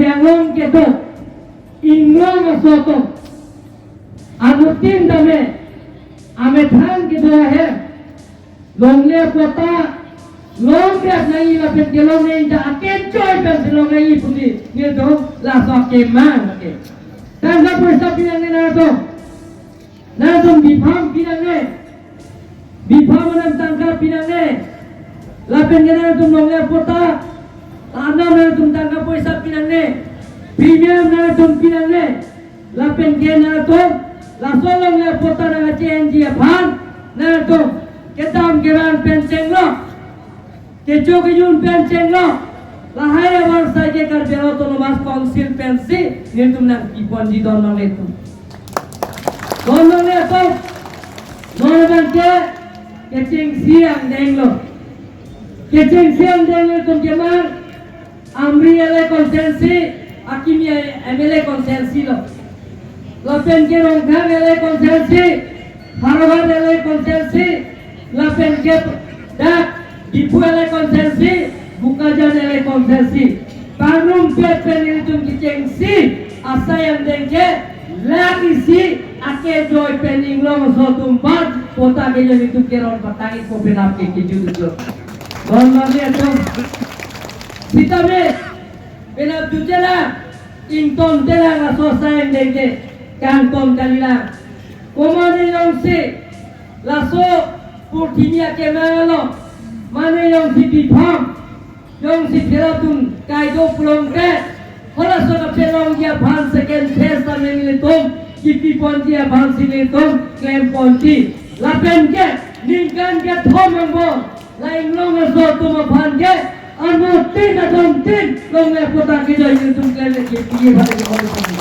bianglong keto inglong soto anutin dame ame thang keto he longle pota longle nai la pet gelong nai da aken choy pen silong nai puti ni to la so ke mang ke tangga puasa pinang ne na to bifam pinang ne bifam nam tangga pinang ne la pen gena to longle pota ana na to tangga puasa pinang ne premium na to pinang ne la pen gena to la so longle pota na CNG phan na to ketam geran penceng lo kejo kejun penceng lo lahai awal saja kar belo to mas council pensi ni tum nang ipon di dono letu non ke kecing siang deng lo tum kemar amri ele konsensi akimia MLA konsensi lo lapen ke rongkhang ele konsensi Harvard ele konsensi lapen ke dak Ibu ele konsensi, bukajan ele konsensi. Panung pet penilitum kicengsi, asa yang dengke, lagi si, ake joy pening long so tumpat, kota kejo itu keron patangit ko penap ke keju itu. Don mali itu, kita be, penap jujela, ington tela ngaso sayang dengke, kanton kalila. Komani long si, laso purtinia kemalo. Mana yang si bifam, yang si pelatung kaido pulang ke, kalau sudah pelang dia ban second test ame militum, kipi pon dia ban si militum, klaim ponti, lapen ke, ningkan ke thom angbo, lain long aso tuma ban ke, anu tin adon tin, long le kota kita militum klaim ke kipi ban ke ponti.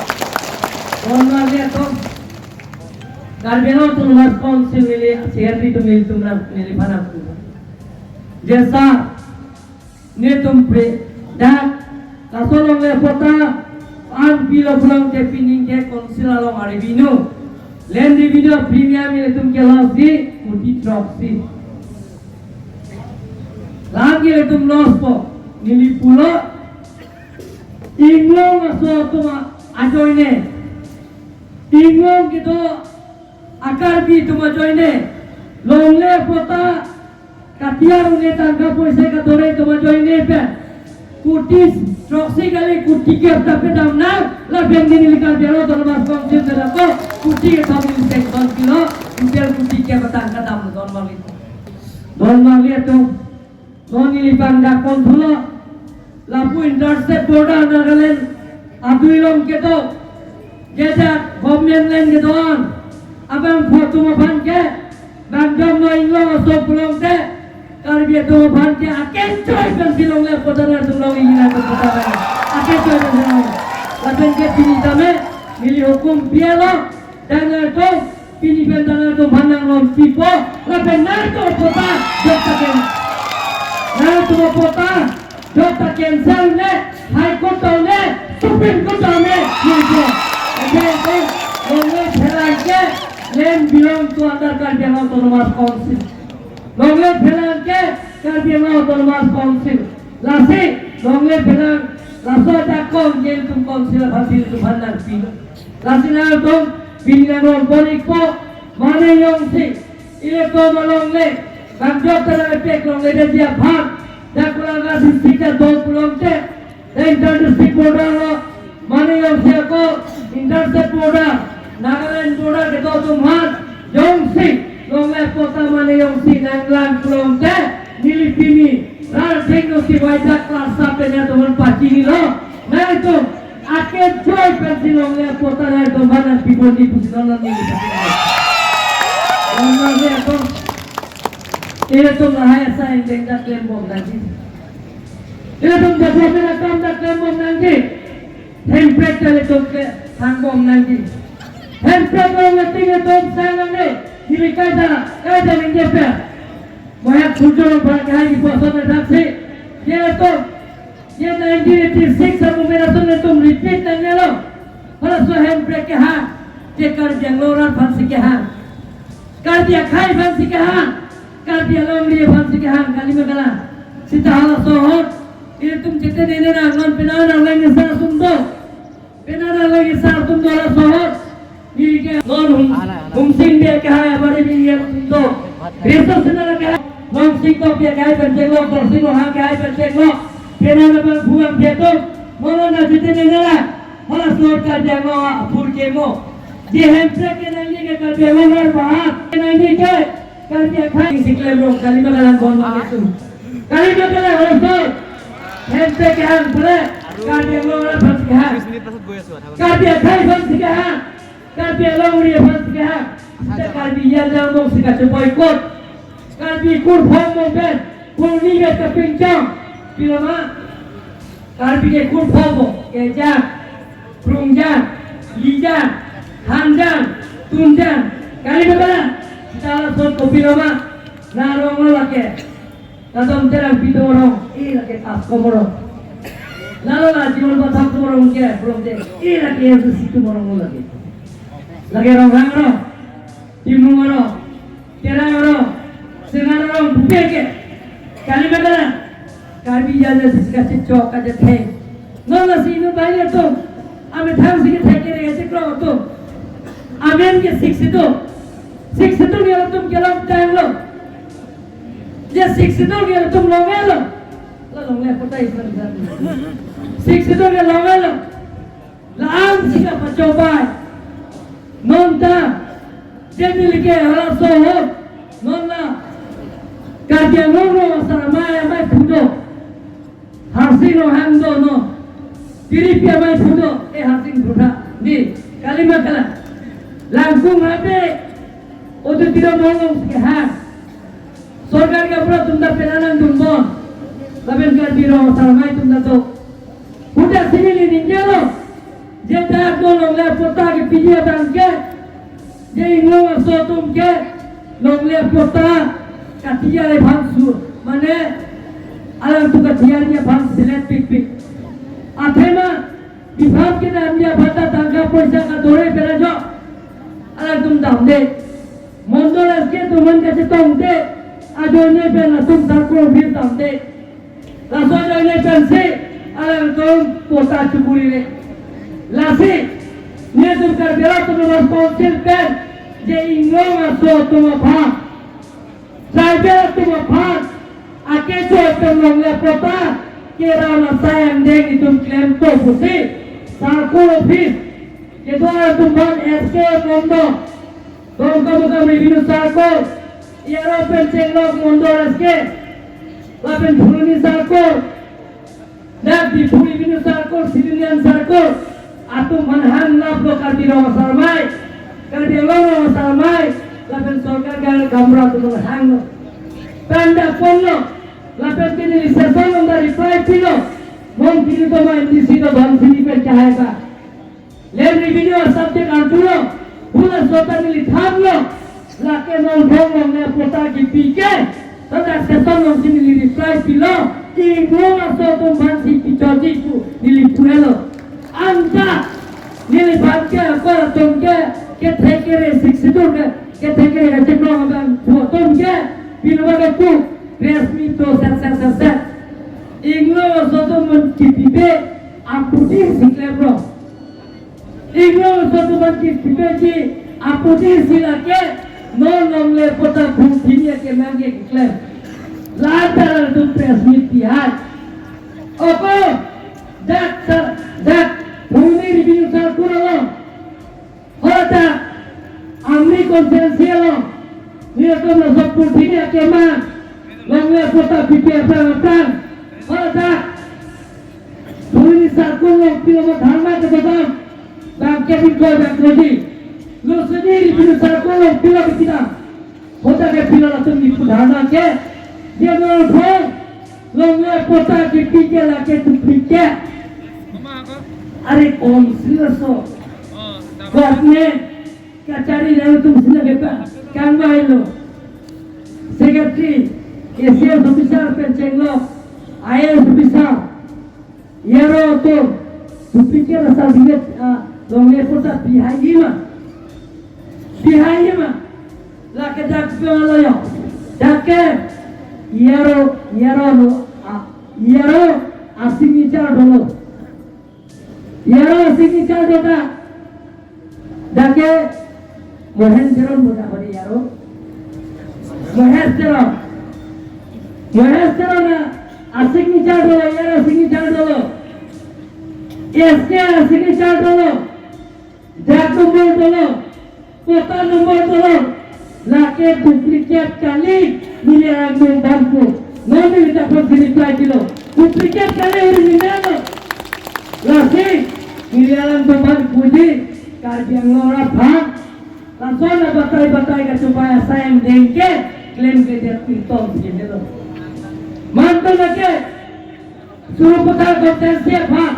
Orang dia tu, karena tu responsibility sehari tu militum ram milipanak tu. जैसा ने तुम पे dak kasolong le pota an pilo pulang ke pining ke konsil along ari binu len di video premium ile tum ke lasi muti troksi lagi le tum lospo nili pulo inglong aso tuma ajoine inglong gitu akar bi tuma joine long le pota Katiar unih tangga puasa katore itu macam ini pe, kutis troksi kali kutikir tapi damna, lah yang ini lihat biaro terlepas konsep terako, kutik tapi sektor kilo, impel kutikir petang kadam don mali itu, don ini pangdak konsulo, lampu intercept border nagalen, aduilom keto, jejak government lain ketoan, abang foto mapan ke, bangdam no inglo asok pulang te. Karbiya to bhanti aken choy kan silong le podana tulong ina to podana aken choy kan silong lapen ke pini tame mili hukum bielo dan to pini bendana to bhanang rom tipo lapen na to pota jota ken na to pota jota cancel ne high court ne supreme court ne yego okay to longe phelan ke len belong to under Karbiya Autonomous Council Longle Phelan ke Karbiya Autonomous Council. Lasi Longle Phelan laso dakong jel tum council hasil tu bandar pin. Lasi na tum pinang bonik po mane yong si ile to malongle bangjo tala pek longle de dia bhag dakulang lasi sita do pulong te interdistrict border lo mane yong si ko intercept border Nagaland border de to tum hat yong si Long le pota mane yung sinanglang kulong te nilipini rar thing si waida class sape na tuman pachini lo na ito aket joy pensi long le pota na ito mana people di pusinon ni long le ito ito lahaya sa indeng da claim bomb nanti ito development atom da claim bomb nanti temperature ito hang bomb nanti temperature lo tinggal ito sanang ni Kiri kaida minjepe, moyak kunjung berkali puasa mendaksi, dia itu, dia 1986 sama merasun itu repeat nanya lo, kalau sohem brake ha, dia Karbiya loran fansi ke ha, Karbiya khai fansi ke ha, Karbiya longri fansi ke ha, kali megala, sita hala sohor, ini tum cete nene na ngon penana lain sana sundo, dola sohor ni ke non hum sing dia kaya bari ni ye to Kristus sendiri kaya non sing to dia kaya penjelo bersih lo ha kaya penjelo pena na bang buang dia to mono na jite ne na hala sor ka jango fur ke mo je hemse ke na ye ke kar be mar bahat ke na ni ke kar dia khai sikle bro kali ma kalan bon ma tu kali ma kala hala sor hemse ke han pure kar dia lo na phas ke ha kar dia khai phas ke ha kar dia lo ri phas ke ha kar bi ya jang mo sika che boycott kar bi kur phom mo ben kur ni ke ka pincham pilama kar bi ke kur phom mo ke jang prungjan lijan hanjan tunjan kali berapa kita langsung kopi lama narong lagi kadang terang pintu orang lagi tas komorong lalu lah jual batang komorong ke belum deh lagi yang situ orang lagi orang timu orang terang orang senang orang bukan ke kali berapa kali jalan sesuatu cok aja teh nol sih banyak tu আমি থামসি কে থেকে রেখেছি তো আমেন কে 62 গেল তুমি গেলাম টাইমলো যে 62 গেল তুমি লঙ্গেলো লঙ্গে পটাই সর 62 গেল লঙ্গেলো লাম সিকা পচোবাই নন্তা যেনি লিখে হলা সোহ নন্না কাজে নন্নো সারা মাই ফুটো হাসিনো হ্যান্ডো no Piripia mai fudo hasing fuda ni kalimat kala langsung habe odu tira mongong ke ha sarkar ka pura tumda pelanan dumbon laben ka biro sarmai tumda to fuda sinili ninjalo je ta dolong le pota ke piye bangke je inglo so tumke longle pota katia le bhansu mane alang tu katia nya bhang silet pik athema विभाग के नाम या भाता तांगा पैसा का दौरे पेरा जो अलग तुम दाम दे मंडल के तुम मन कैसे तुम दे आजोने पे ना तुम सरको फिर दाम दे लासो जोने पेन से अलग तुम पोता चुपुरी ले लासे ने तुम कर बेरा तुम रिस्पांसिबल पेन जे इंगो मासो तुम भाग साइबर तुम भाग आके जो तुम लोग पोता के Rana sayang deng itu klaim to pusi sarko office itu ada tumbang SK mondo tongka buka review sarko iaro penceng log mondo SK lapen phuluni sarko dak di phuli review sarko civilian sarko atum manhan lab lo kadiro sarmai kadiro sarmai lapen sorkar gal gamra tu hang tanda ponno lapen kini session onda reply pilo mon kini to ma ndisi to ban fili pe chahega len video subject antulo pura sota nili thamlo lake non thong ne pota ki pike tada session on kini reply pilo ki ngoma so to ban si pichoji ku nili puelo anta nili bhatke akora tomke ke thekere 62 ke thekere ga tekno ban tomke pilwa ga ku resmi to set inglo soto mon kipibe aputi siklebro inglo soto mon kipibe ji aputi silake no nomle pota bhutiye ke mange kleb latar tu resmi tihad opo that phone review sar kuralo hota amri konsensialo ni to no sapurtiye ke man Longnya kota pikir perawatan, ada Tuli sarkul long pilama dharma ke betul, bangke bingkoi bangkoji, lo sendiri pilih sarkul long pilama kita, kota ke pilama tu nipu dharma ke, dia nolpon, longnya kota ke pikir lagi tu pikir, अरे कौन सिलसो गवर्नमेंट कचहरी रहे तुम सिला के काम buy low secretary ACS officer पेंचेंगलो आईएएस ऑफिसर येरो तो सुपिके रसा दिले लोंगे पोता pihayima lake dak pemalayo dake yero asing bicara dulu yero asing bicara dota Dake Mohenseron buta bari yaro. Mohenseron signature dolo yaro signature dolo. SK signature dolo. Jak number dolo. Kota number dolo. Lake duplicate kali miliaran bantu. Nami kita reply dilo. Duplicate kali miliaran. Lase miliaran bantu puji. Karbiang ngora bang. Langsung na batay-batay ka supaya sayang dengke claim ke dia pintong begini loh. Mantul lagi suruh putar dokter siap bang.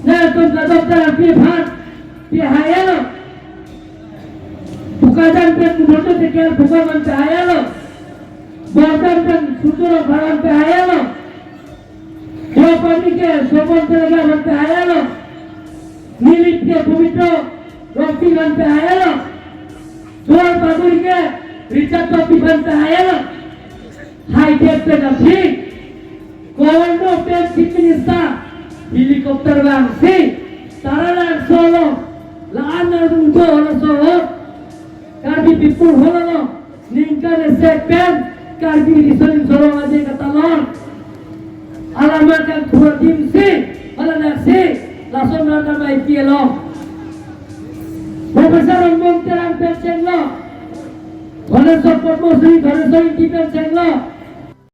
Nah tuh ke dokter bang pihaya loh. Bukan pen bodoh dikir bukan pihaya loh. Bukan pen sutur barang pihaya loh. Siapa mikir sopan tenaga pihaya loh. Milik dia pemito Rofi bantu ayah Soal bagus ke Richard Rofi bantu ayah High depth pe Komando pen chief minister helikopter bang si Taralan solo Laan na rundo hono solo Karbi pipul hono Ningkan se pen Karbi risolin solo aja katalon Alamat yang dua tim si Alanak si Langsung nonton baik lo Profesor Rombong terang penseng lo Oleh support muslim, oleh soal di penseng lo